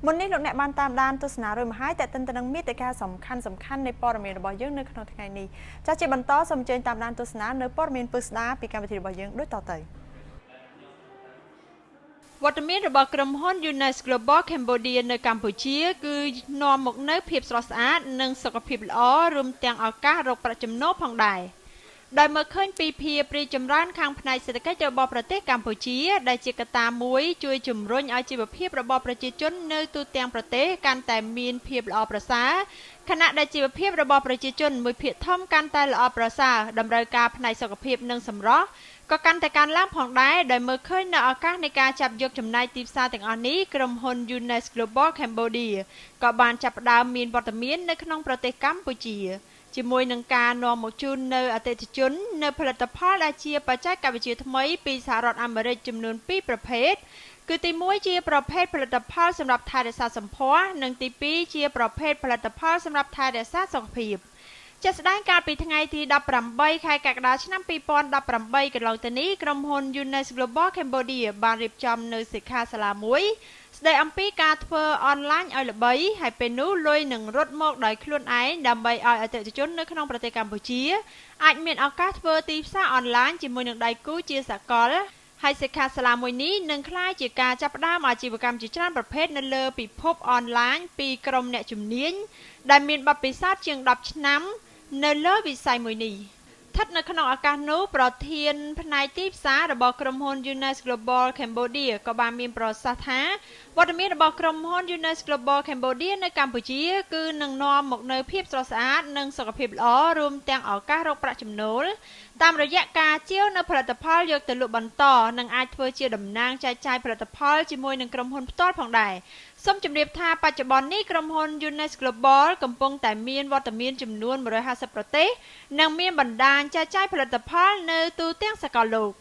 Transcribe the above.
មុននេះលោកអ្នកបានតាមដានទស្សនារឿងមហាយតែទិននឹងមានតែការសំខាន់នៃព័ត៌មានរបស់យើងនៅក្នុងថ្ងៃនេះចាជាបន្តសូមអញ្ជើញតាមដានទស្សនានៅព័ត៌មានពិស្ដារពីកម្មវិធីរបស់យើងដូចតទៅវត្តមានរបស់ក្រុមហ៊ុន United Global Cambodia នៅកម្ពុជាគឺនាំមកនូវភាពស្រស់ស្អាតនិងសុខភាពល្អរួមទាំងឱកាសរកប្រាក់ចំណូលផងដែរដោយមើលឃើញពីភាពរីកចម្រើនខាងផ្នែកសេដ្ឋកិច្ចរបស់ប្រទេសកម្ពុជាដែលជាកត្តាមួយជួយជំរុញឲ្យជីវភាពរបស់ប្រជាជននៅទូទាំងប្រទេសកាន់តែមានភាពល្អប្រសើរខណៈដែលជីវភាពរបស់ប្រជាជនមួយភាគធំកាន់តែល្អប្រសើរតម្រូវការផ្នែកសុខភាពនិងសម្រស់ក៏កាន់តែកើនឡើងផងដែរដោយមើលឃើញនៅឱកាសនៃការចាប់យកចំណាយទីផ្សារទាំងអស់នេះក្រុមហ៊ុន United Global Cambodia ក៏បានចាប់ផ្ដើមមានវត្តមាននៅក្នុងប្រទេសកម្ពុជាជាមួយនឹងការនាំមកជូននៅអតិថិជននៅផលិតផលដែលជាបច្ចេកវិទ្យាថ្មីពីសហរដ្ឋអាមេរិកចំនួន2ប្រភេទគឺទី1ជាប្រភេទផលិតផលសម្រាប់ថែរក្សាសម្ផស្សនិងទី2ជាប្រភេទផលិតផលសម្រាប់ថែរក្សាសុខភាពជាស្ដែងកាលពីថ្ងៃទី18ខែកក្កដាឆ្នាំ2018កន្លងទៅនេះក្រុមហ៊ុន United Global Cambodia បានរៀបចំនៅសិក្ខាសាលាមួយស្ដីអំពីការធ្វើអនឡាញឲ្យល្បីហើយពេលនោះលុយនឹងរត់មកដោយខ្លួនឯងដើម្បីឲ្យអតិថិជននៅក្នុងប្រទេសកម្ពុជាអាចមានឱកាសធ្វើទីផ្សារអនឡាញជាមួយនឹងដៃគូជាសកលហើយសិក្ខាសាលាមួយនេះនឹងក្លាយជាការចាប់ផ្ដើមអាជីវកម្មជាច្រើនប្រភេទនៅលើពិភពអនឡាញពីក្រុមអ្នកជំនាញដែលមានបទពិសោធន៍ជាង10ឆ្នាំនៅលើវិស័យមួយនេះស្ថិតនៅក្នុងឱកាសនោះប្រធានផ្នែកទីផ្សាររបស់ក្រុមហ៊ុន United Global Cambodia ក៏បានមានប្រសាសន៍ថាវត្តមានរបស់ក្រុមហ៊ុន United Global Cambodia នៅកម្ពុជាគឺនឹងនាំមកនូវភាពស្រស់ស្អាតនិងសុខភាពល្អរួមទាំងឱកាសរកប្រាក់ចំណូលតាមរយៈការជាវនៅផលិតផលយកទៅលក់បន្តនិងអាចធ្វើជាតំណាងចែកចាយផលិតផលជាមួយនឹងក្រុមហ៊ុនផ្ទាល់ផងដែរសូមជម្រាបថាបច្ចុប្បន្ននេះក្រុមហ៊ុន United Global កំពុងតែមានវត្តមានចំនួន150ប្រទេសនិងមានបណ្ដាញចែកចាយផលិតផលនៅទូទាំងសកលលោក